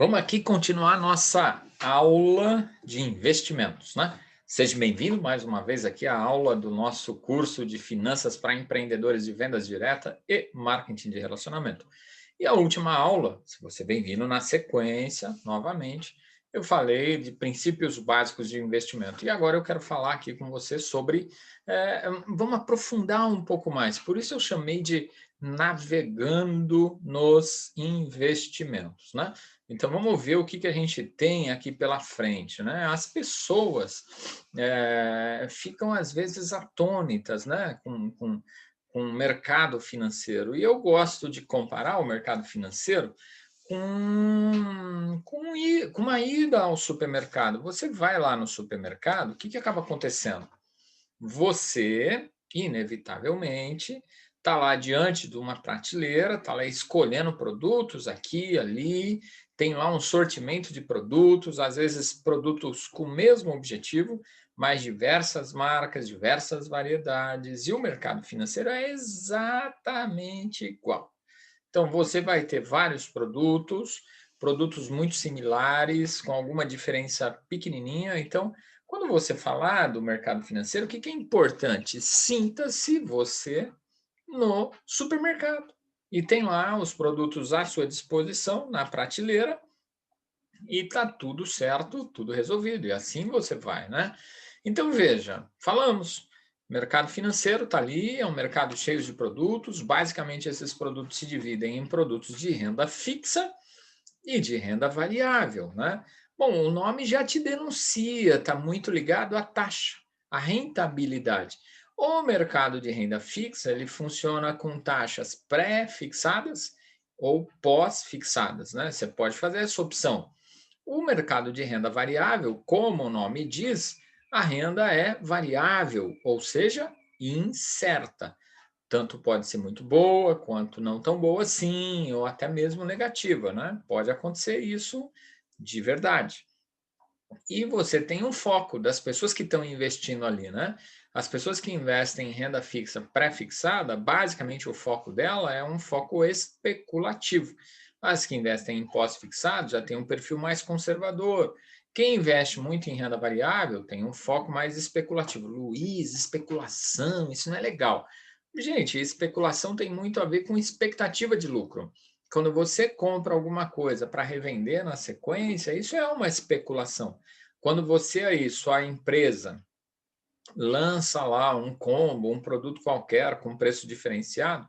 Vamos aqui continuar a nossa aula de investimentos, né? Seja bem-vindo mais uma vez aqui à aula do nosso curso de Finanças para Empreendedores de Vendas Direta e Marketing de Relacionamento. E a última aula, se você bem-vindo na sequência, novamente, eu falei de princípios básicos de investimento. E agora eu quero falar aqui com você sobre, vamos aprofundar um pouco mais. Por isso eu chamei de navegando nos investimentos, né? Então, vamos ver o que a gente tem aqui pela frente, né? As pessoas ficam, às vezes, atônitas, né? Com o mercado financeiro. E eu gosto de comparar o mercado financeiro com uma ida ao supermercado. Você vai lá no supermercado, o que acaba acontecendo? Você, inevitavelmente, está lá diante de uma prateleira, está lá escolhendo produtos aqui, ali, tem lá um sortimento de produtos, às vezes produtos com o mesmo objetivo, mas diversas marcas, diversas variedades, e o mercado financeiro é exatamente igual. Então, você vai ter vários produtos, produtos muito similares, com alguma diferença pequenininha. Então, quando você falar do mercado financeiro, o que é importante? Sinta-se você no supermercado. E tem lá os produtos à sua disposição, na prateleira, e está tudo certo, tudo resolvido. E assim você vai, né? Então, veja, falamos. Mercado financeiro está ali, é um mercado cheio de produtos. Basicamente, esses produtos se dividem em produtos de renda fixa e de renda variável, né? Bom, o nome já te denuncia, está muito ligado à taxa, à rentabilidade. O mercado de renda fixa, ele funciona com taxas pré-fixadas ou pós-fixadas, né? Você pode fazer essa opção. O mercado de renda variável, como o nome diz, a renda é variável, ou seja, incerta. Tanto pode ser muito boa, quanto não tão boa assim, ou até mesmo negativa, né? Pode acontecer isso de verdade. E você tem um foco das pessoas que estão investindo ali, né? As pessoas que investem em renda fixa pré-fixada, basicamente o foco dela é um foco especulativo. As que investem em pós-fixado já tem um perfil mais conservador. Quem investe muito em renda variável tem um foco mais especulativo. Luiz, especulação, isso não é legal. Gente, especulação tem muito a ver com expectativa de lucro. Quando você compra alguma coisa para revender na sequência, isso é uma especulação. Quando você aí, sua empresa, lança lá um combo, um produto qualquer com preço diferenciado,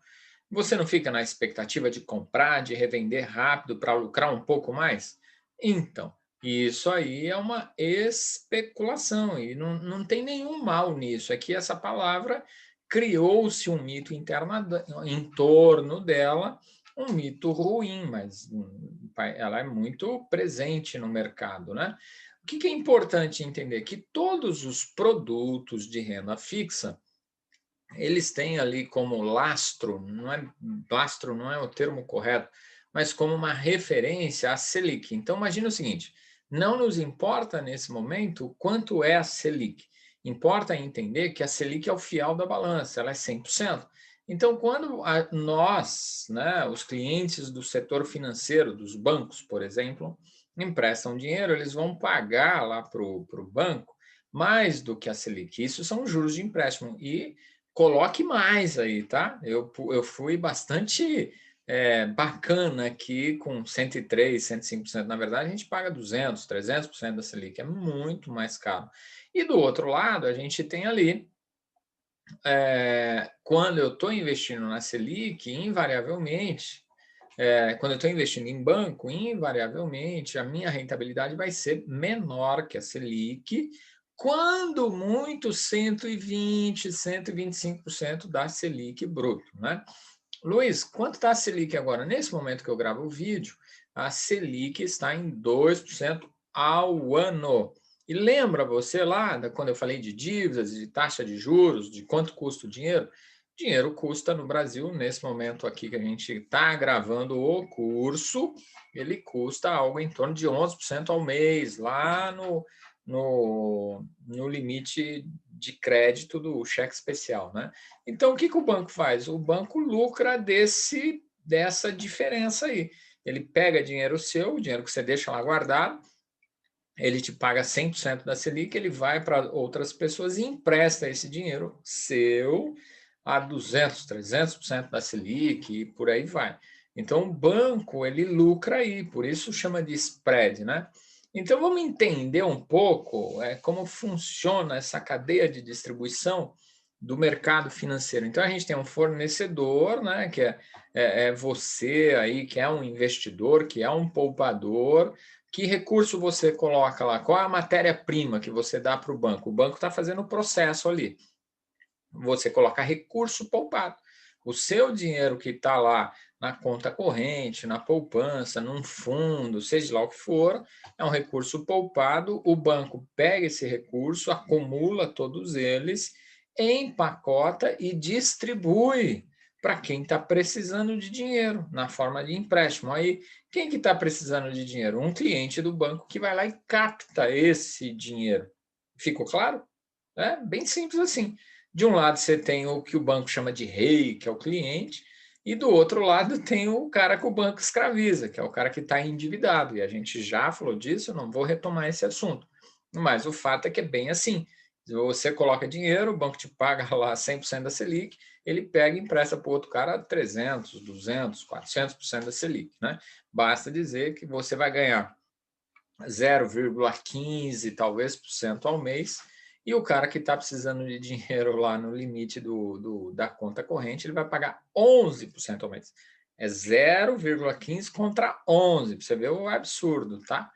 você não fica na expectativa de comprar, de revender rápido para lucrar um pouco mais? Então, isso aí é uma especulação e não tem nenhum mal nisso. É que essa palavra criou-se um mito interno em torno dela, um mito ruim, mas ela é muito presente no mercado, né? O que é importante entender? Que todos os produtos de renda fixa, eles têm ali como lastro não é o termo correto, mas como uma referência a Selic. Então, imagine o seguinte, não nos importa nesse momento quanto é a Selic, importa entender que a Selic é o fiel da balança, ela é 100%. Então, quando nós, né, os clientes do setor financeiro, dos bancos, por exemplo, emprestam dinheiro, eles vão pagar lá para o banco mais do que a Selic. Isso são juros de empréstimo. E coloque mais aí, tá? Eu fui bastante bacana aqui com 103, 105%. Na verdade, a gente paga 200, 300% da Selic. É muito mais caro. E do outro lado, a gente tem ali, quando eu estou investindo na Selic, invariavelmente, quando eu estou investindo em banco, invariavelmente a minha rentabilidade vai ser menor que a Selic, quando muito 120, 125% da Selic bruto, né? Luiz, quanto está a Selic agora? Nesse momento que eu gravo o vídeo, a Selic está em 2% ao ano. E lembra você lá, quando eu falei de dívidas, de taxa de juros, de quanto custa o dinheiro? Dinheiro custa no Brasil, nesse momento aqui que a gente está gravando o curso, ele custa algo em torno de 11% ao mês, lá no limite de crédito do cheque especial, né? Então, o que o banco faz? O banco lucra dessa diferença aí. ele pega dinheiro seu, o dinheiro que você deixa lá guardado, ele te paga 100% da Selic, ele vai para outras pessoas e empresta esse dinheiro seu a 200, 300% da Selic e por aí vai. Então, o banco, ele lucra aí, por isso chama de spread, né? Então, vamos entender um pouco como funciona essa cadeia de distribuição do mercado financeiro. Então, a gente tem um fornecedor, né, que é você aí, que é um investidor, que é um poupador. Que recurso você coloca lá? Qual é a matéria-prima que você dá para o banco? O banco está fazendo o processo ali. Você coloca recurso poupado. O seu dinheiro que está lá na conta corrente, na poupança, num fundo, seja lá o que for, é um recurso poupado. O banco pega esse recurso, acumula todos eles, empacota e distribui para quem está precisando de dinheiro, na forma de empréstimo. Aí, quem que está precisando de dinheiro? Um cliente do banco que vai lá e capta esse dinheiro. Ficou claro? É bem simples assim. De um lado você tem o que o banco chama de rei, que é o cliente, e do outro lado tem o cara que o banco escraviza, que é o cara que está endividado. E a gente já falou disso, eu não vou retomar esse assunto. Mas o fato é que é bem assim. Se você coloca dinheiro, o banco te paga lá 100% da Selic, ele pega e empresta para o outro cara 300, 200, 400% da Selic, né? Basta dizer que você vai ganhar 0,15 talvez por cento ao mês, e o cara que está precisando de dinheiro lá no limite da conta corrente, ele vai pagar 11% ao mês. É 0,15 contra 11, para você ver o absurdo, tá?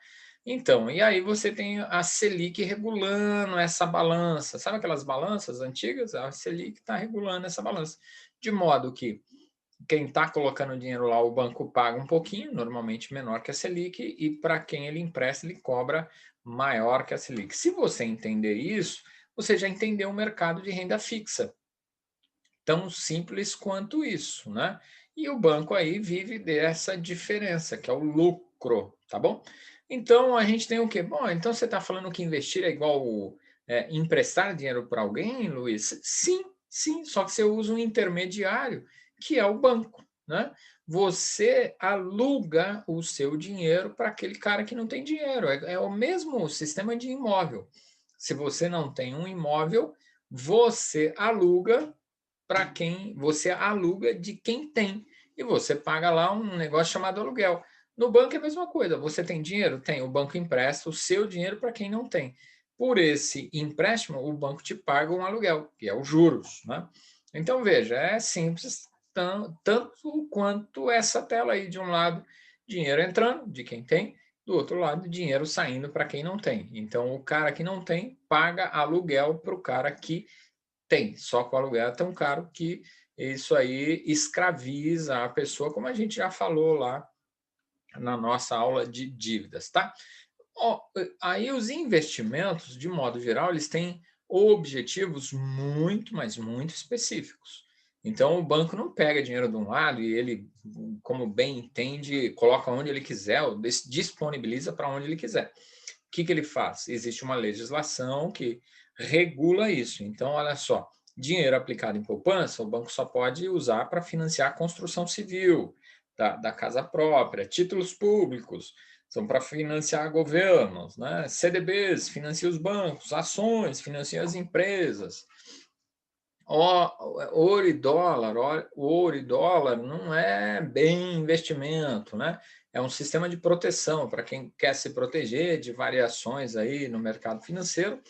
Então, e aí você tem a Selic regulando essa balança. Sabe aquelas balanças antigas? A Selic está regulando essa balança. De modo que quem está colocando dinheiro lá, o banco paga um pouquinho, normalmente menor que a Selic, e para quem ele empresta, ele cobra maior que a Selic. Se você entender isso, você já entendeu o mercado de renda fixa. Tão simples quanto isso, né? E o banco aí vive dessa diferença, que é o lucro, tá bom? Então a gente tem o quê? Bom, então você está falando que investir é igual emprestar dinheiro para alguém, Luiz? Sim, sim, só que você usa um intermediário, que é o banco, né? Você aluga o seu dinheiro para aquele cara que não tem dinheiro. É o mesmo sistema de imóvel. Se você não tem um imóvel, você aluga para quem você aluga de quem tem. E você paga lá um negócio chamado aluguel. No banco é a mesma coisa. Você tem dinheiro? Tem. O banco empresta o seu dinheiro para quem não tem. Por esse empréstimo, o banco te paga um aluguel, que é os juros, né? Então, veja, é simples tanto quanto essa tela aí. De um lado, dinheiro entrando, de quem tem, do outro lado, dinheiro saindo para quem não tem. Então, o cara que não tem paga aluguel para o cara que tem, só que o aluguel é tão caro que isso aí escraviza a pessoa, como a gente já falou lá na nossa aula de dívidas, tá? Ó, aí os investimentos, de modo geral, eles têm objetivos muito, mas muito específicos. Então, o banco não pega dinheiro de um lado e ele, como bem entende, coloca onde ele quiser, ou disponibiliza para onde ele quiser. O que ele faz? Existe uma legislação que regula isso. Então, olha só, dinheiro aplicado em poupança, o banco só pode usar para financiar a construção civil da casa própria, títulos públicos, são para financiar governos, né? CDBs financia os bancos, ações financia as empresas. Ouro e dólar não é bem investimento, né? É um sistema de proteção para quem quer se proteger de variações aí no mercado financeiro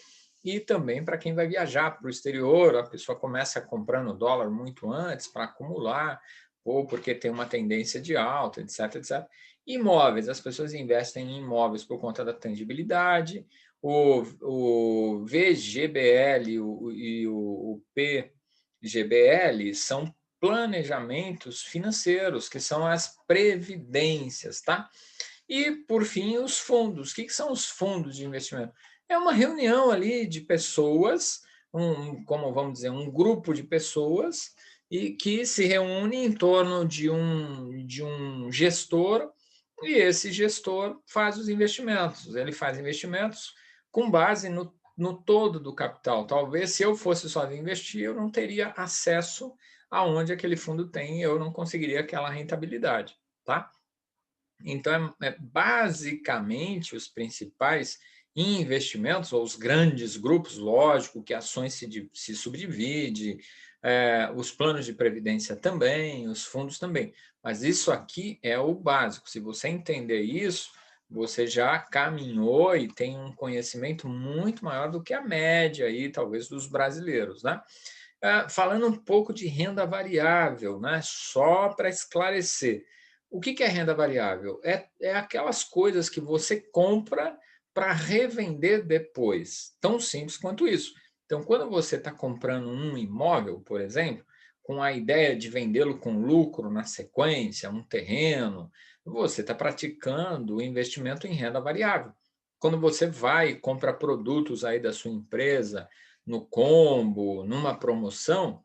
e também para quem vai viajar para o exterior. A pessoa começa comprando dólar muito antes para acumular, ou porque tem uma tendência de alta, etc, etc. Imóveis, as pessoas investem em imóveis por conta da tangibilidade. O VGBL e o PGBL são planejamentos financeiros, que são as previdências, tá? E, por fim, os fundos. O que são os fundos de investimento? É uma reunião ali de pessoas, como vamos dizer, um grupo de pessoas e que se reúne em torno de um gestor, e esse gestor faz os investimentos. Ele faz investimentos com base no todo do capital. Talvez, se eu fosse sozinho investir, eu não teria acesso aonde aquele fundo tem, eu não conseguiria aquela rentabilidade, tá? Então, basicamente os principais investimentos, ou os grandes grupos, lógico que ações se subdivide, os planos de previdência também, os fundos também. Mas isso aqui é o básico. Se você entender isso, você já caminhou e tem um conhecimento muito maior do que a média aí, talvez, dos brasileiros, né? Falando um pouco de renda variável, né? Só para esclarecer. O que é renda variável? É aquelas coisas que você compra para revender depois. Tão simples quanto isso. Então, quando você está comprando um imóvel, por exemplo, com a ideia de vendê-lo com lucro na sequência, um terreno, você está praticando o investimento em renda variável. Quando você vai e compra produtos aí da sua empresa, no combo, numa promoção,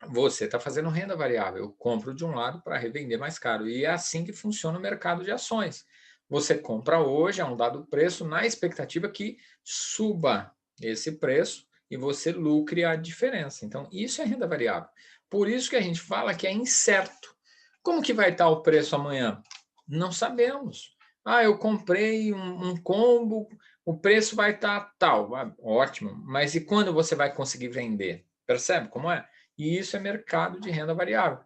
você está fazendo renda variável. Eu compro de um lado para revender mais caro. E é assim que funciona o mercado de ações. Você compra hoje a um dado preço na expectativa que suba esse preço e você lucre a diferença. Então, isso é renda variável. Por isso que a gente fala que é incerto. Como que vai estar o preço amanhã? Não sabemos. Eu comprei um combo, o preço vai estar tal. Ótimo. Mas e quando você vai conseguir vender? Percebe como é? E isso é mercado de renda variável.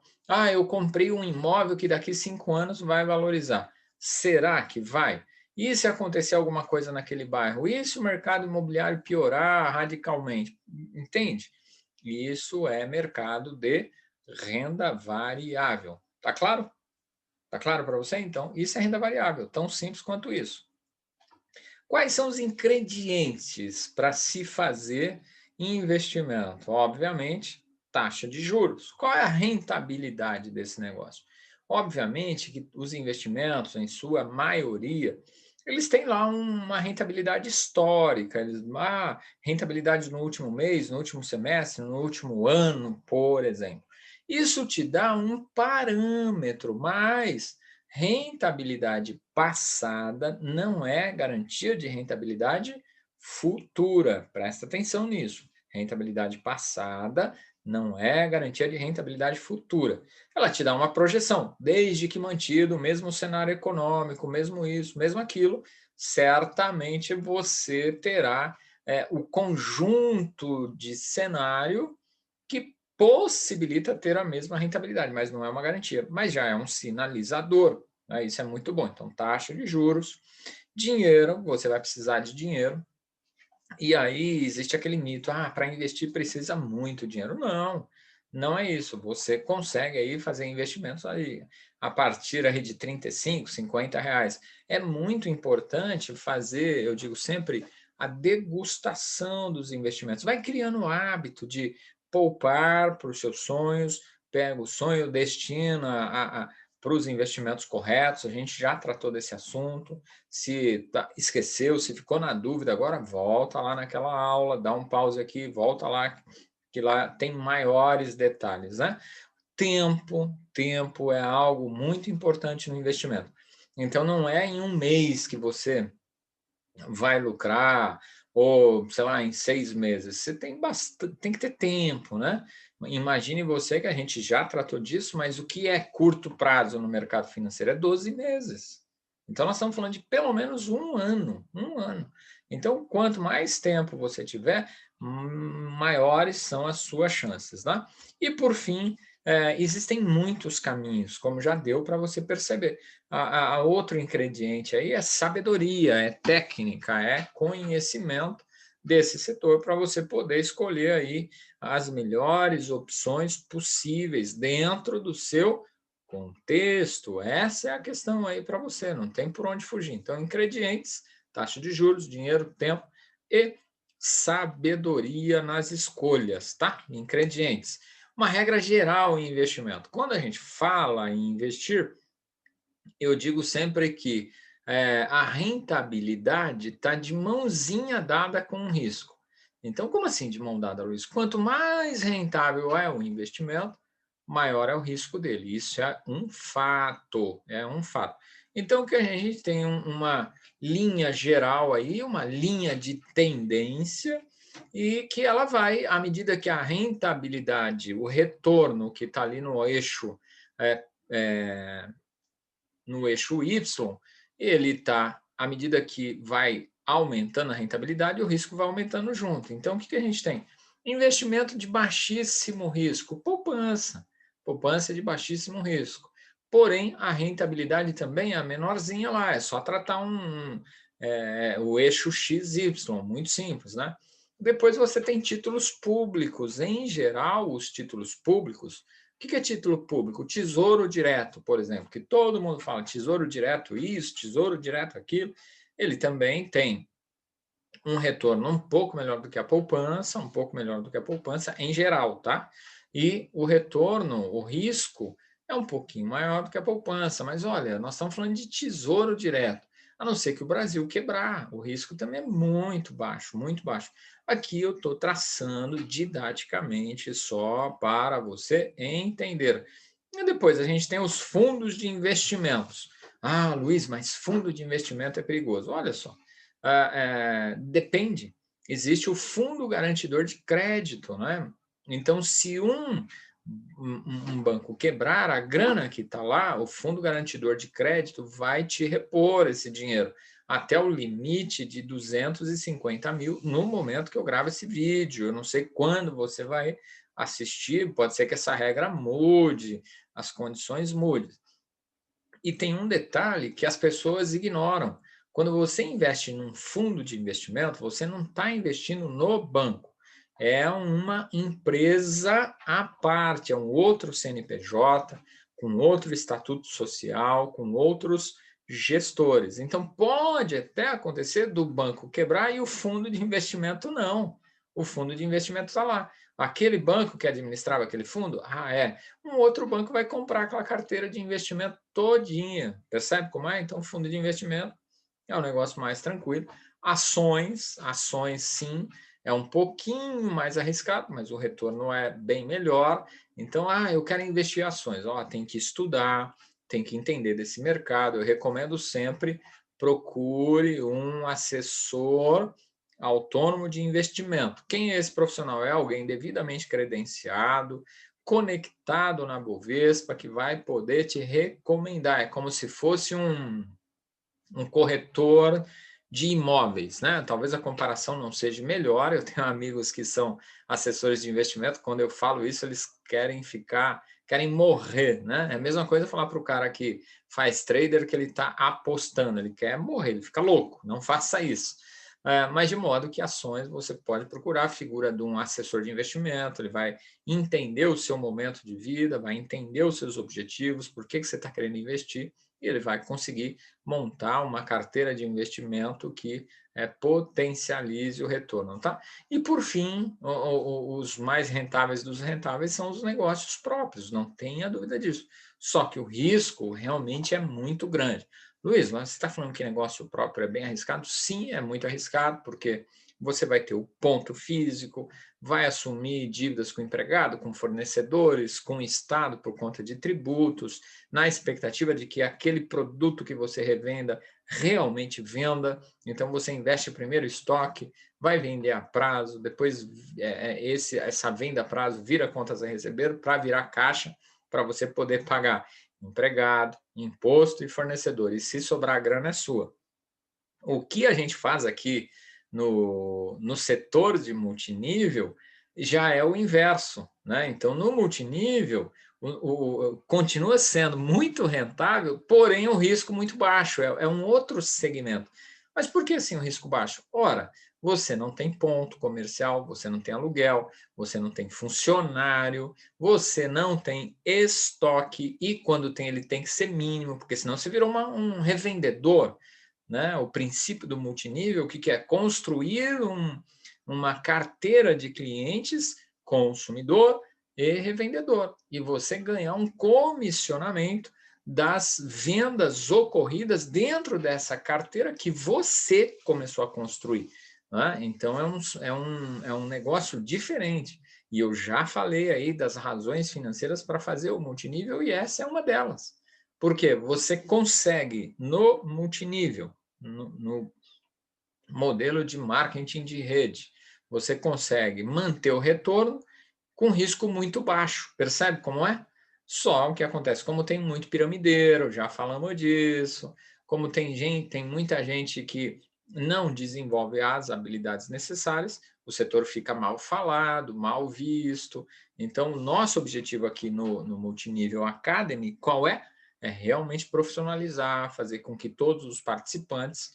Eu comprei um imóvel que daqui 5 anos vai valorizar. Será que vai? E se acontecer alguma coisa naquele bairro? E se o mercado imobiliário piorar radicalmente? Entende? Isso é mercado de renda variável. Tá claro? Tá claro para você? Então, isso é renda variável, tão simples quanto isso. Quais são os ingredientes para se fazer investimento? Obviamente, taxa de juros. Qual é a rentabilidade desse negócio? Obviamente que os investimentos, em sua maioria, eles têm lá uma rentabilidade histórica, rentabilidade no último mês, no último semestre, no último ano, por exemplo. Isso te dá um parâmetro, mas rentabilidade passada não é garantia de rentabilidade futura. Presta atenção nisso. Rentabilidade passada não é garantia de rentabilidade futura. Ela te dá uma projeção, desde que mantido o mesmo cenário econômico, mesmo isso, mesmo aquilo, certamente você terá o conjunto de cenário que possibilita ter a mesma rentabilidade, mas não é uma garantia, mas já é um sinalizador. Né? Isso é muito bom. Então, taxa de juros, dinheiro, você vai precisar de dinheiro. E aí existe aquele mito, para investir precisa muito dinheiro. Não, não é isso. Você consegue aí fazer investimentos aí a partir aí de 35, 50 reais. É muito importante fazer, eu digo sempre, a degustação dos investimentos. Vai criando o hábito de poupar para os seus sonhos, pega o sonho, destina para os investimentos corretos. A gente já tratou desse assunto. Se esqueceu, se ficou na dúvida, agora volta lá naquela aula, dá um pause aqui, volta lá, que lá tem maiores detalhes, né? Tempo é algo muito importante no investimento. Então, não é em um mês que você vai lucrar, ou, sei lá, em 6 meses. Você tem que ter tempo, né? Imagine você que a gente já tratou disso, mas o que é curto prazo no mercado financeiro? É 12 meses. Então, nós estamos falando de pelo menos um ano. Um ano. Então, quanto mais tempo você tiver, maiores são as suas chances, né? E, por fim, existem muitos caminhos, como já deu para você perceber. A outro ingrediente aí é sabedoria, é técnica, é conhecimento desse setor para você poder escolher aí as melhores opções possíveis dentro do seu contexto. Essa é a questão aí para você, não tem por onde fugir. Então, ingredientes, taxa de juros, dinheiro, tempo e sabedoria nas escolhas, tá? Ingredientes. Uma regra geral em investimento. Quando a gente fala em investir, eu digo sempre que a rentabilidade está de mãozinha dada com o risco. Então, como assim de mão dada, Luiz? Quanto mais rentável é o investimento, maior é o risco dele. Isso é um fato, é um fato. Então, que a gente tem uma linha geral aí, uma linha de tendência, e que ela vai, à medida que a rentabilidade, o retorno que está ali no eixo é, no eixo Y, ele está, à medida que vai aumentando a rentabilidade, o risco vai aumentando junto. Então, o que a gente tem? Investimento de baixíssimo risco, poupança. Poupança de baixíssimo risco. Porém, a rentabilidade também é a menorzinha lá, é só tratar o eixo XY, muito simples, né? Depois você tem títulos públicos. Em geral, os títulos públicos, o que é título público? Tesouro direto, por exemplo, que todo mundo fala tesouro direto isso, tesouro direto aquilo. Ele também tem um retorno um pouco melhor do que a poupança, um pouco melhor do que a poupança em geral, tá? E o retorno, o risco, é um pouquinho maior do que a poupança. Mas olha, nós estamos falando de tesouro direto. A não ser que o Brasil quebrar, o risco também é muito baixo, muito baixo. Aqui eu estou traçando didaticamente só para você entender. E depois a gente tem os fundos de investimentos. Ah, Luiz, mas fundo de investimento é perigoso. Olha só, depende. Existe o fundo garantidor de crédito, né? Então, se um banco quebrar, a grana que está lá, o fundo garantidor de crédito vai te repor esse dinheiro até o limite de 250 mil no momento que eu gravo esse vídeo. Eu não sei quando você vai assistir, pode ser que essa regra mude, as condições mudem. E tem um detalhe que as pessoas ignoram. Quando você investe num fundo de investimento, você não está investindo no banco. É uma empresa à parte, é um outro CNPJ, com outro estatuto social, com outros gestores. Então, pode até acontecer do banco quebrar e o fundo de investimento não. O fundo de investimento está lá. Aquele banco que administrava aquele fundo, um outro banco vai comprar aquela carteira de investimento todinha. Percebe como é? Então, fundo de investimento é um negócio mais tranquilo. Ações sim, é um pouquinho mais arriscado, mas o retorno é bem melhor. Então, eu quero investir em ações. Tem que estudar, tem que entender desse mercado. Eu recomendo sempre procure um assessor autônomo de investimento. Quem é esse profissional? É alguém devidamente credenciado, conectado na Bovespa, que vai poder te recomendar. É como se fosse um corretor de imóveis, né? Talvez a comparação não seja melhor. Eu tenho amigos que são assessores de investimento. Quando eu falo isso, eles querem morrer, né? É a mesma coisa falar para o cara que faz trader que ele está apostando, ele quer morrer, ele fica louco. Não faça isso. Mas de modo que ações você pode procurar a figura de um assessor de investimento, ele vai entender o seu momento de vida, vai entender os seus objetivos, por que você está querendo investir, e ele vai conseguir montar uma carteira de investimento que potencialize o retorno. Tá? E, por fim, os mais rentáveis dos rentáveis são os negócios próprios, não tenha dúvida disso. Só que o risco realmente é muito grande. Luiz, mas você está falando que negócio próprio é bem arriscado? Sim, é muito arriscado, porque você vai ter o ponto físico, vai assumir dívidas com o empregado, com fornecedores, com o Estado por conta de tributos, na expectativa de que aquele produto que você revenda realmente venda. Então, você investe primeiro estoque, vai vender a prazo, depois essa venda a prazo vira contas a receber para virar caixa, para você poder pagar empregado, imposto e fornecedor. E se sobrar a grana é sua. O que a gente faz aqui no setor de multinível já é o inverso, né? Então, no multinível, continua sendo muito rentável, porém o risco muito baixo, é um outro segmento. Mas por que assim o risco baixo? Ora, você não tem ponto comercial, você não tem aluguel, você não tem funcionário, você não tem estoque, e quando tem, ele tem que ser mínimo, porque senão você virou um revendedor, né? O princípio do multinível, o que é? Construir uma carteira de clientes, consumidor e revendedor, e você ganhar um comissionamento das vendas ocorridas dentro dessa carteira que você começou a construir. Né? Então, é um negócio diferente. E eu já falei aí das razões financeiras para fazer o multinível, e essa é uma delas. Porque você consegue, no multinível, no modelo de marketing de rede, você consegue manter o retorno com risco muito baixo. Percebe como é? Só o que acontece, como tem muito piramideiro, já falamos disso, como tem muita gente que não desenvolve as habilidades necessárias, o setor fica mal falado, mal visto. Então, o nosso objetivo aqui no Multinível Academy, qual é? É realmente profissionalizar, fazer com que todos os participantes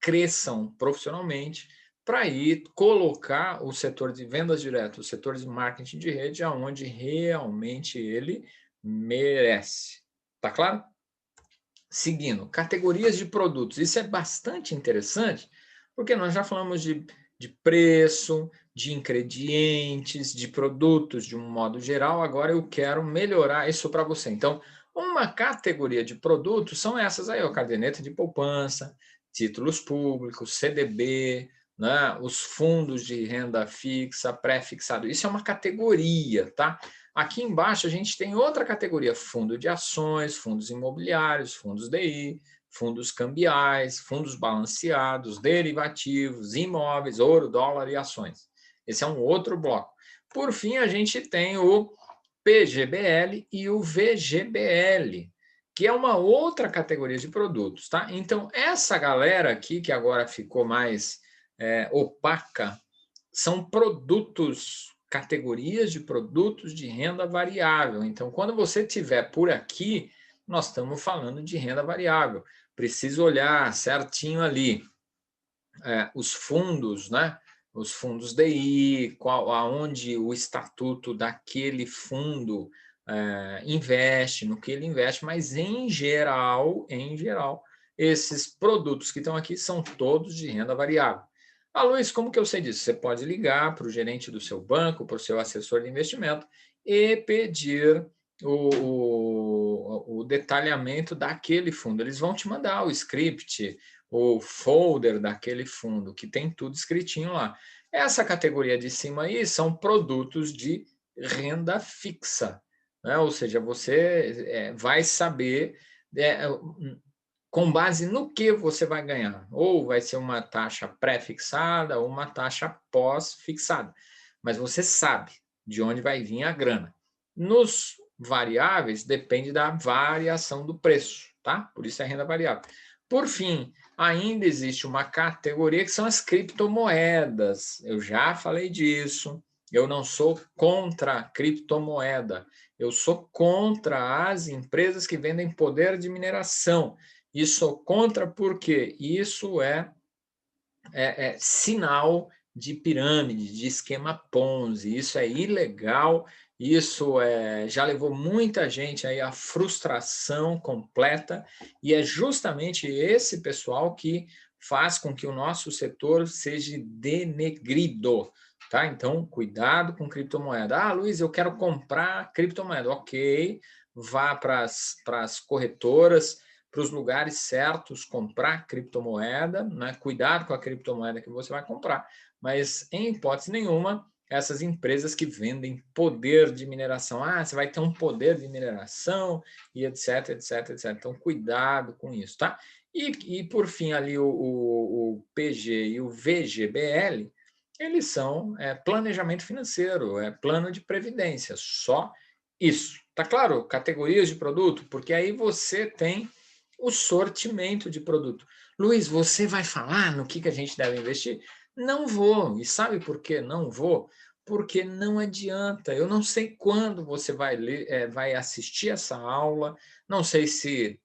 cresçam profissionalmente, para aí colocar o setor de vendas diretas, o setor de marketing de rede, aonde realmente ele merece. Tá claro? Seguindo, categorias de produtos. Isso é bastante interessante, porque nós já falamos de preço, de ingredientes, de produtos de um modo geral. Agora eu quero melhorar isso para você. Então, uma categoria de produtos são essas aí, ó, caderneta de poupança, títulos públicos, CDB, né, os fundos de renda fixa, pré-fixado. Isso é uma categoria, tá? Aqui embaixo a gente tem outra categoria, fundo de ações, fundos imobiliários, fundos DI, fundos cambiais, fundos balanceados, derivativos, imóveis, ouro, dólar e ações. Esse é um outro bloco. Por fim, a gente tem o PGBL e o VGBL, que é uma outra categoria de produtos, tá? Então, essa galera aqui, que agora ficou mais opaca, são produtos, categorias de produtos de renda variável. Então, quando você tiver por aqui, nós estamos falando de renda variável. Precisa olhar certinho ali os fundos, né? Os fundos DI, aonde o estatuto daquele fundo investe, no que ele investe, mas em geral, esses produtos que estão aqui são todos de renda variável. Ah, Luiz, como que eu sei disso? Você pode ligar para o gerente do seu banco, para o seu assessor de investimento e pedir o detalhamento daquele fundo. Eles vão te mandar o script, o folder daquele fundo, que tem tudo escritinho lá. Essa categoria de cima aí são produtos de renda fixa, né? Ou seja, você vai saber com base no que você vai ganhar. Ou vai ser uma taxa pré-fixada ou uma taxa pós-fixada. Mas você sabe de onde vai vir a grana. Nos variáveis, depende da variação do preço, tá? Por isso é renda variável. Por fim, ainda existe uma categoria que são as criptomoedas. Eu já falei disso. Eu não sou contra a criptomoeda. Eu sou contra as empresas que vendem poder de mineração. E sou contra porque isso é sinal de pirâmide, de esquema Ponzi. Isso é ilegal, isso já levou muita gente aí à frustração completa, e é justamente esse pessoal que faz com que o nosso setor seja denegrido. Tá? Então, cuidado com criptomoeda. Ah, Luiz, eu quero comprar criptomoeda. Ok, vá para as corretoras, para os lugares certos, comprar criptomoeda, né? Cuidado com a criptomoeda que você vai comprar, mas em hipótese nenhuma, essas empresas que vendem poder de mineração, você vai ter um poder de mineração e etc, etc, etc. Então, cuidado com isso, tá? E por fim, ali o PG e o VGBL, eles são planejamento financeiro, plano de previdência, só isso. Tá claro? Categorias de produto, porque aí você tem o sortimento de produto. Luiz, você vai falar no que a gente deve investir? Não vou. E sabe por que não vou? Porque não adianta. Eu não sei quando você vai ler, vai assistir essa aula. Não sei se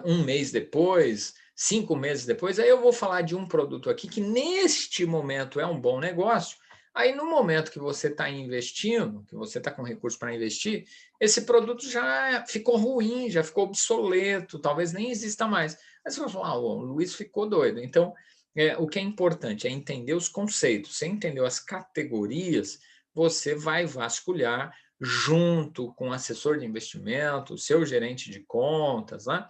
um mês depois, 5 meses depois. Aí eu vou falar de um produto aqui que neste momento é um bom negócio. Aí no momento que você está investindo, que você está com recurso para investir, esse produto já ficou ruim, já ficou obsoleto, talvez nem exista mais. Aí você vai falar, o Luiz ficou doido. Então, o que é importante é entender os conceitos. Você entendeu as categorias, você vai vasculhar junto com o assessor de investimento, o seu gerente de contas, né?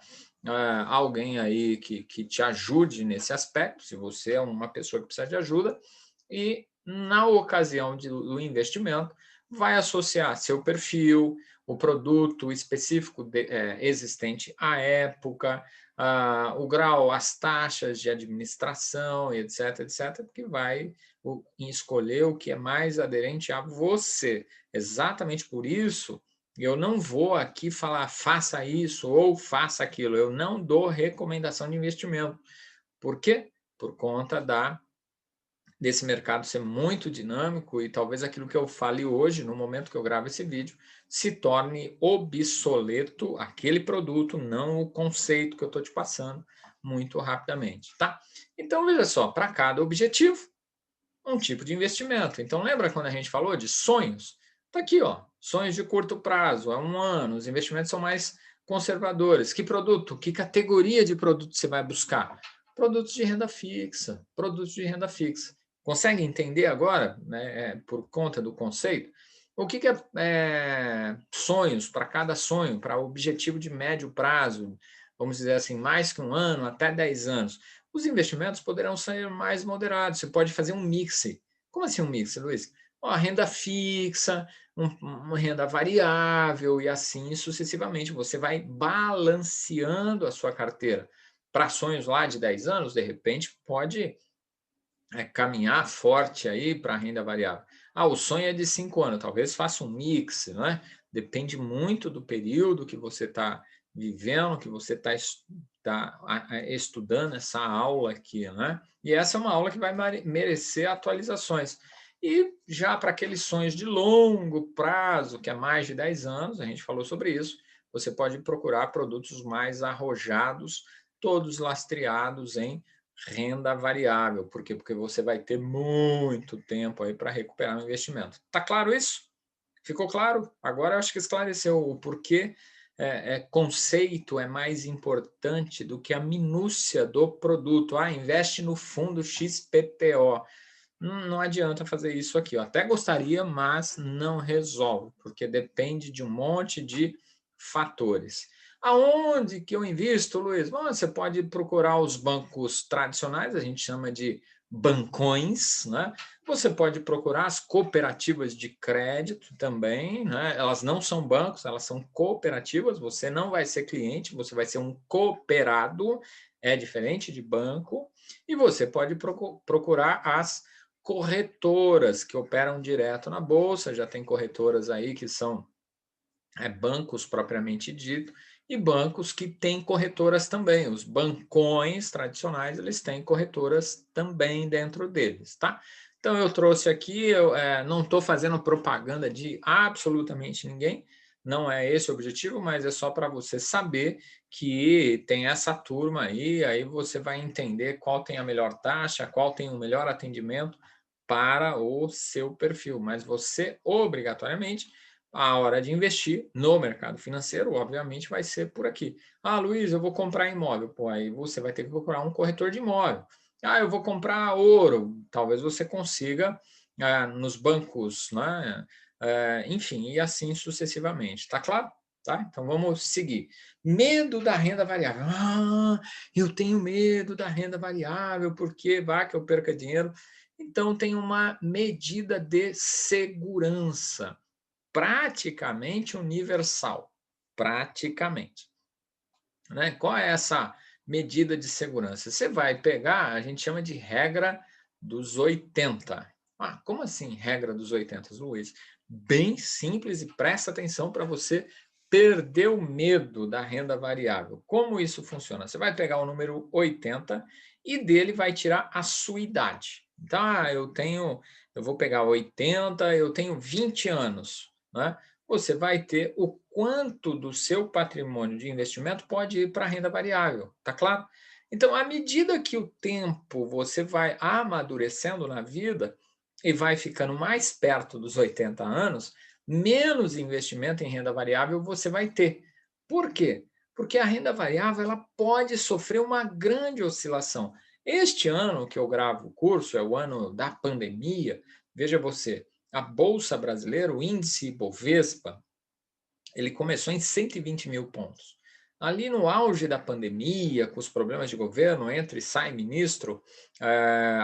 Alguém aí que te ajude nesse aspecto, se você é uma pessoa que precisa de ajuda, e na ocasião do investimento, vai associar seu perfil, o produto específico existente à época, o grau, as taxas de administração, etc., etc., porque vai escolher o que é mais aderente a você. Exatamente por isso, eu não vou aqui falar faça isso ou faça aquilo. Eu não dou recomendação de investimento. Por quê? Por conta desse mercado ser muito dinâmico e talvez aquilo que eu fale hoje, no momento que eu gravo esse vídeo, se torne obsoleto aquele produto, não o conceito que eu estou te passando muito rapidamente, tá? Então, veja só, para cada objetivo, um tipo de investimento. Então, lembra quando a gente falou de sonhos? Está aqui, ó, sonhos de curto prazo, é 1 ano, os investimentos são mais conservadores. Que produto, que categoria de produto você vai buscar? Produtos de renda fixa, produtos de renda fixa. Consegue entender agora, né, por conta do conceito? O que é sonhos para cada sonho, para objetivo de médio prazo, vamos dizer assim, mais que 1 ano, até 10 anos. Os investimentos poderão ser mais moderados. Você pode fazer um mix. Como assim um mix, Luiz? Uma renda fixa, uma renda variável e assim sucessivamente. Você vai balanceando a sua carteira. Para sonhos lá de 10 anos, de repente, pode caminhar forte aí para a renda variável. Ah, o sonho é de 5 anos, talvez faça um mix, não é? Depende muito do período que você está vivendo, que você está estudando essa aula aqui, né? E essa é uma aula que vai merecer atualizações. E já para aqueles sonhos de longo prazo, que é mais de 10 anos, a gente falou sobre isso, você pode procurar produtos mais arrojados, todos lastreados em renda variável. Por quê? Porque você vai ter muito tempo aí para recuperar o investimento. Tá claro isso? Ficou claro? Agora eu acho que esclareceu o porquê conceito é mais importante do que a minúcia do produto. Ah, investe no fundo XPTO. Não adianta fazer isso aqui. Eu até gostaria, mas não resolve, porque depende de um monte de fatores. Aonde que eu invisto, Luiz? Bom, você pode procurar os bancos tradicionais, a gente chama de bancões, né? Você pode procurar as cooperativas de crédito também, né? Elas não são bancos, elas são cooperativas. Você não vai ser cliente, você vai ser um cooperado, é diferente de banco. E você pode procurar as corretoras que operam direto na bolsa, já tem corretoras aí que são bancos propriamente dito, e bancos que têm corretoras também. Os bancões tradicionais, eles têm corretoras também dentro deles, tá? Então, eu trouxe aqui, eu não estou fazendo propaganda de absolutamente ninguém, não é esse o objetivo, mas é só para você saber que tem essa turma aí você vai entender qual tem a melhor taxa, qual tem o melhor atendimento para o seu perfil, mas você obrigatoriamente a hora de investir no mercado financeiro, obviamente, vai ser por aqui. Ah, Luiz, eu vou comprar imóvel. Pô, aí você vai ter que procurar um corretor de imóvel. Ah, eu vou comprar ouro. Talvez você consiga nos bancos, né? Enfim, e assim sucessivamente. Tá claro? Tá? Então vamos seguir. Medo da renda variável. Ah, eu tenho medo da renda variável, porque vai que eu perca dinheiro. Então tem uma medida de segurança praticamente universal, praticamente, né? Qual é essa medida de segurança? Você vai pegar, a gente chama de regra dos 80. Ah, como assim regra dos 80, Luiz? Bem simples e presta atenção para você perder o medo da renda variável. Como isso funciona? Você vai pegar o número 80 e dele vai tirar a sua idade. Então, eu vou pegar 80, eu tenho 20 anos, né? Você vai ter o quanto do seu patrimônio de investimento pode ir para a renda variável, tá claro? Então, à medida que o tempo você vai amadurecendo na vida e vai ficando mais perto dos 80 anos, menos investimento em renda variável você vai ter. Por quê? Porque a renda variável ela pode sofrer uma grande oscilação. Este ano que eu gravo o curso, é o ano da pandemia, veja você, a Bolsa Brasileira, o índice Bovespa, ele começou em 120 mil pontos. Ali no auge da pandemia, com os problemas de governo, entra e sai ministro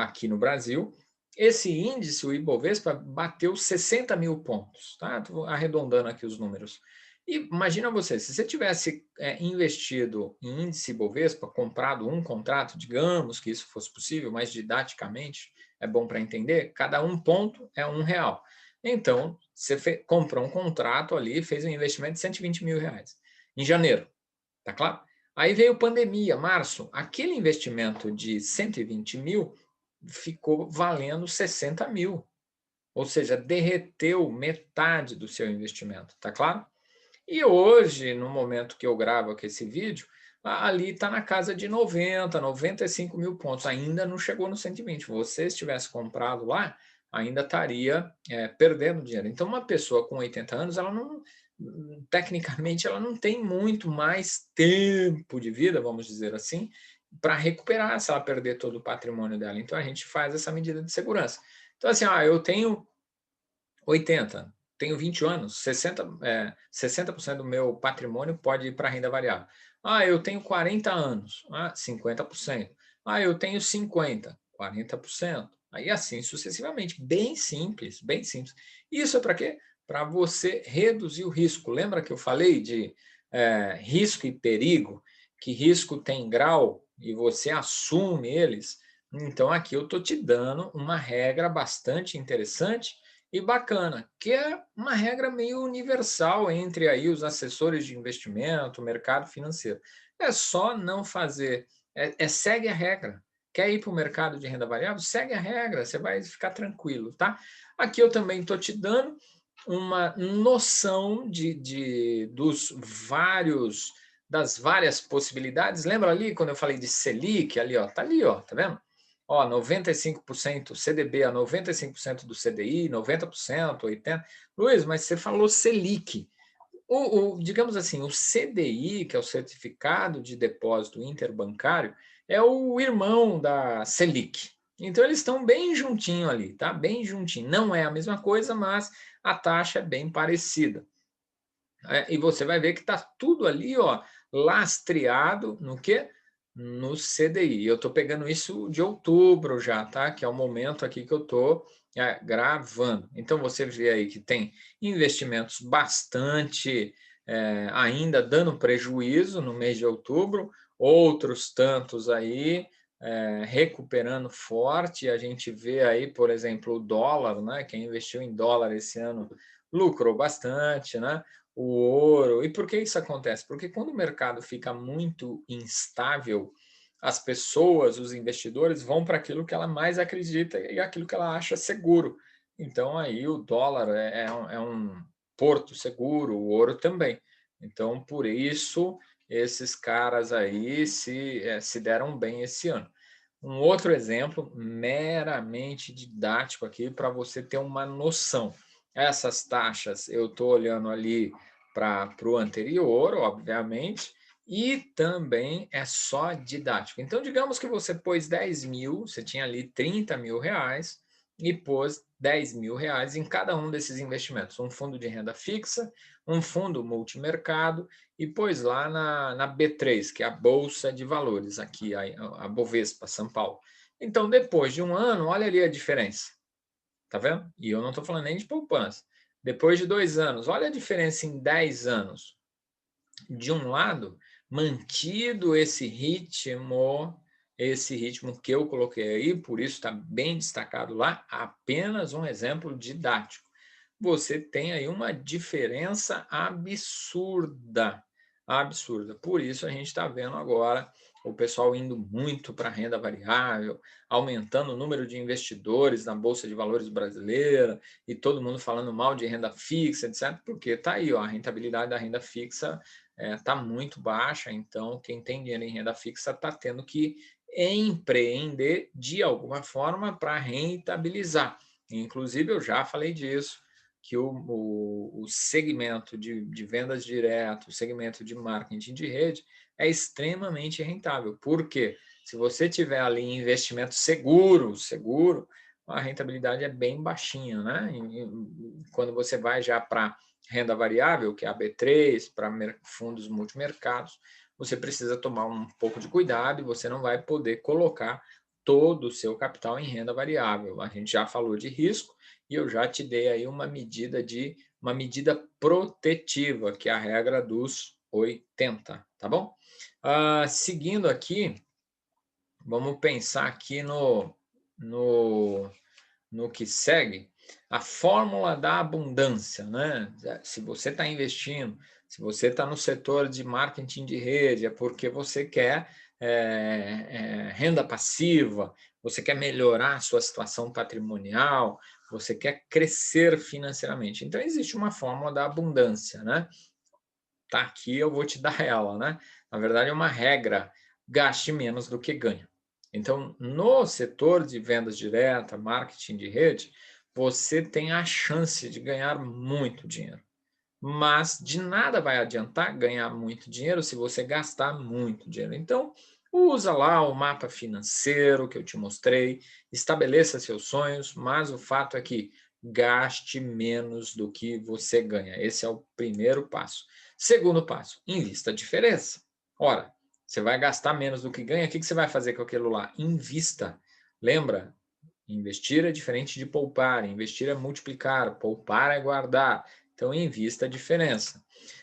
aqui no Brasil, esse índice, o Ibovespa, bateu 60 mil pontos. Tá? Estou arredondando aqui os números. E imagina você, se você tivesse investido em índice Ibovespa, comprado um contrato, digamos que isso fosse possível, mas didaticamente é bom para entender, cada um ponto é R$ 1. Então, você comprou um contrato ali, fez um investimento de R$ 120.000 em janeiro, tá claro? Aí veio pandemia, março, aquele investimento de 120.000 ficou valendo 60.000, ou seja, derreteu metade do seu investimento, tá claro? E hoje, no momento que eu gravo aqui esse vídeo, ali está na casa de 95 mil pontos. Ainda não chegou no 120. Se tivesse comprado lá, ainda estaria perdendo dinheiro. Então, uma pessoa com 80 anos, ela não, tecnicamente, ela não tem muito mais tempo de vida, vamos dizer assim, para recuperar se ela perder todo o patrimônio dela. Então, a gente faz essa medida de segurança. Então, assim, eu tenho 80, tenho 20 anos, 60% do meu patrimônio pode ir para renda variável. Eu tenho 40 anos, 50%. Eu tenho 50, 40%. Aí assim sucessivamente, bem simples, bem simples. Isso é para quê? Para você reduzir o risco. Lembra que eu falei de risco e perigo? Que risco tem grau e você assume eles? Então aqui eu estou te dando uma regra bastante interessante e bacana, que é uma regra meio universal entre aí os assessores de investimento, o mercado financeiro. É só não fazer, segue a regra. Quer ir para o mercado de renda variável? Segue a regra, você vai ficar tranquilo, tá? Aqui eu também estou te dando uma noção das várias possibilidades. Lembra ali quando eu falei de Selic? Ali, ó, tá ali, ó, tá vendo? 95% CDB a 95% do CDI, 90%, 80%. Luiz, mas você falou Selic. Digamos assim, o CDI, que é o Certificado de Depósito Interbancário, é o irmão da Selic. Então, eles estão bem juntinho ali, tá? Bem juntinho. Não é a mesma coisa, mas a taxa é bem parecida. E você vai ver que está tudo ali, ó, lastreado no quê? No CDI. Eu estou pegando isso de outubro já, tá? Que é o momento aqui que eu estou gravando. Então você vê aí que tem investimentos bastante ainda dando prejuízo no mês de outubro, outros tantos aí recuperando forte. A gente vê aí, por exemplo, o dólar, né? Quem investiu em dólar esse ano lucrou bastante, né? O ouro. E por que isso acontece? Porque quando o mercado fica muito instável, as pessoas, os investidores, vão para aquilo que ela mais acredita e aquilo que ela acha seguro. Então, aí o dólar é um porto seguro, o ouro também. Então, por isso, esses caras aí se deram bem esse ano. Um outro exemplo meramente didático aqui para você ter uma noção. Essas taxas eu estou olhando ali para o anterior, obviamente, e também é só didático. Então, digamos que você pôs 10.000, você tinha ali 30.000 reais e pôs 10.000 reais em cada um desses investimentos. Um fundo de renda fixa, um fundo multimercado e pôs lá na B3, que é a Bolsa de Valores, aqui a Bovespa, São Paulo. Então, depois de um ano, olha ali a diferença. Tá vendo? E eu não estou falando nem de poupança. Depois de 2 anos, olha a diferença em 10 anos. De um lado, mantido esse ritmo que eu coloquei aí, por isso está bem destacado lá, apenas um exemplo didático. Você tem aí uma diferença absurda, absurda. Por isso a gente está vendo agora o pessoal indo muito para a renda variável, aumentando o número de investidores na Bolsa de Valores brasileira e todo mundo falando mal de renda fixa, etc. Porque está aí, ó, a rentabilidade da renda fixa está muito baixa, então quem tem dinheiro em renda fixa está tendo que empreender de alguma forma para rentabilizar. Inclusive, eu já falei disso, que o segmento de vendas direto, o segmento de marketing de rede é extremamente rentável. Por quê? Se você tiver ali investimento seguro, a rentabilidade é bem baixinha, né? Quando você vai já para renda variável, que é a B3, para fundos multimercados, você precisa tomar um pouco de cuidado e você não vai poder colocar todo o seu capital em renda variável. A gente já falou de risco e eu já te dei aí uma medida protetiva, que é a regra dos 80, tá bom? Seguindo aqui, vamos pensar aqui no que segue. A fórmula da abundância, né? Se você está investindo, se você está no setor de marketing de rede, é porque você quer renda passiva, você quer melhorar a sua situação patrimonial, você quer crescer financeiramente. Então, existe uma fórmula da abundância, né? Tá aqui, eu vou te dar ela, né? Na verdade, é uma regra: gaste menos do que ganha. Então, no setor de vendas diretas, marketing de rede, você tem a chance de ganhar muito dinheiro. Mas de nada vai adiantar ganhar muito dinheiro se você gastar muito dinheiro. Então, usa lá o mapa financeiro que eu te mostrei, estabeleça seus sonhos, mas o fato é que gaste menos do que você ganha. Esse é o primeiro passo. Segundo passo, invista a diferença. Ora, você vai gastar menos do que ganha, o que você vai fazer com aquilo lá? Invista. Lembra? Investir é diferente de poupar, investir é multiplicar, poupar é guardar. Então, invista a diferença.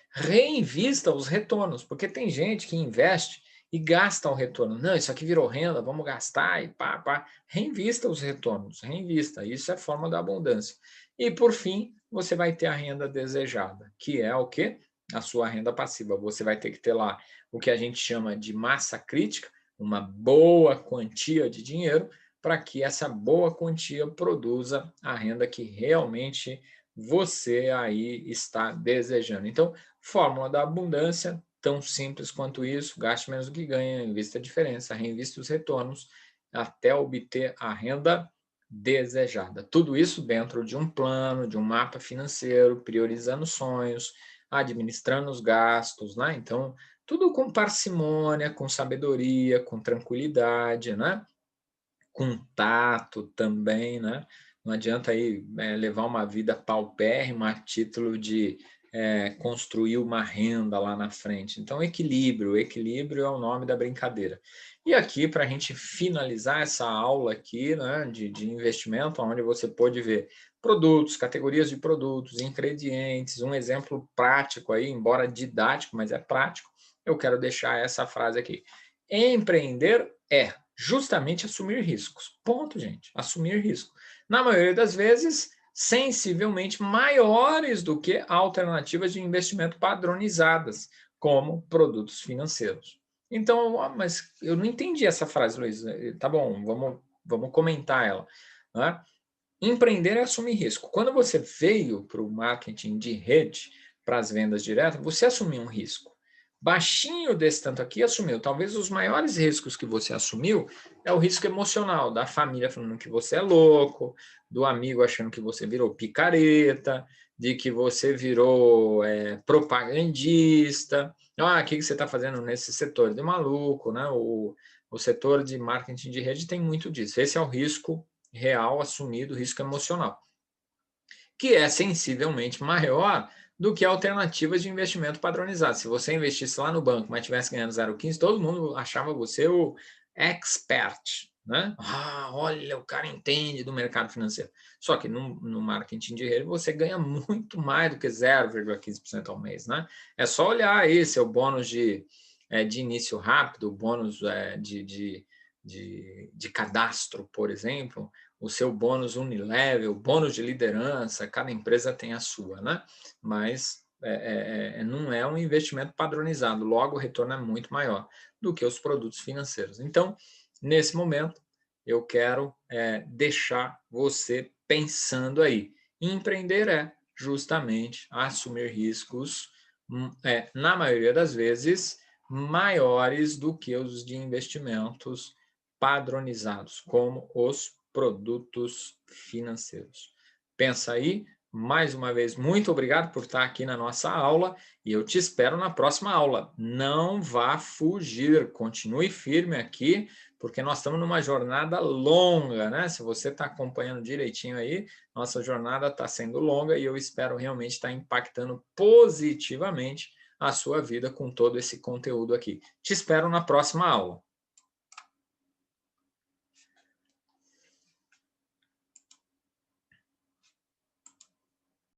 Reinvista os retornos, porque tem gente que investe e gasta o retorno. Não, isso aqui virou renda, vamos gastar e pá, pá. Reinvista os retornos, reinvista. Isso é forma da abundância. E, por fim, você vai ter a renda desejada, que é o quê? A sua renda passiva. Você vai ter que ter lá o que a gente chama de massa crítica, uma boa quantia de dinheiro, para que essa boa quantia produza a renda que realmente você aí está desejando. Então, fórmula da abundância, tão simples quanto isso: gaste menos do que ganha, invista a diferença, reinvista os retornos até obter a renda desejada. Tudo isso dentro de um plano, de um mapa financeiro, priorizando sonhos, administrando os gastos, né? Então, tudo com parcimônia, com sabedoria, com tranquilidade, né? Com tato também, né? Não adianta aí levar uma vida paupérrima a título de construir uma renda lá na frente. Então, equilíbrio é o nome da brincadeira. E aqui, para a gente finalizar essa aula aqui, né, de investimento, onde você pode ver produtos, categorias de produtos, ingredientes, um exemplo prático aí, embora didático, mas é prático, eu quero deixar essa frase aqui: empreender é justamente assumir riscos. Ponto, gente. Assumir risco. Na maioria das vezes, sensivelmente maiores do que alternativas de investimento padronizadas, como produtos financeiros. Então, mas eu não entendi essa frase, Luiz. Tá bom, vamos comentar ela. Né? Empreender é assumir risco. Quando você veio para o marketing de rede, para as vendas diretas, você assumiu um risco. Baixinho desse tanto aqui assumiu. Talvez os maiores riscos que você assumiu é o risco emocional, da família falando que você é louco, do amigo achando que você virou picareta, de que você virou propagandista. Ah, o que você está fazendo nesse setor de maluco, né? O setor de marketing de rede tem muito disso. Esse é o risco real assumido, risco emocional, que é sensivelmente maior do que alternativas de investimento padronizado. Se você investisse lá no banco, mas tivesse ganhando 0,15, todo mundo achava você o expert, né? Ah, olha, o cara entende do mercado financeiro. Só que no marketing de rede você ganha muito mais do que 0,15% ao mês, né? É só olhar aí seu bônus de início rápido, bônus de cadastro, por exemplo, o seu bônus unilevel, bônus de liderança, cada empresa tem a sua, né? Mas não é um investimento padronizado, logo o retorno é muito maior do que os produtos financeiros. Então, nesse momento, eu quero deixar você pensando aí. Empreender é justamente assumir riscos, na maioria das vezes, maiores do que os de investimentos padronizados, como os produtos financeiros. Pensa aí. Mais uma vez, muito obrigado por estar aqui na nossa aula e eu te espero na próxima aula. Não vá fugir, continue firme aqui, porque nós estamos numa jornada longa, né? Se você está acompanhando direitinho aí, nossa jornada está sendo longa e eu espero realmente estar impactando positivamente a sua vida com todo esse conteúdo aqui. Te espero na próxima aula.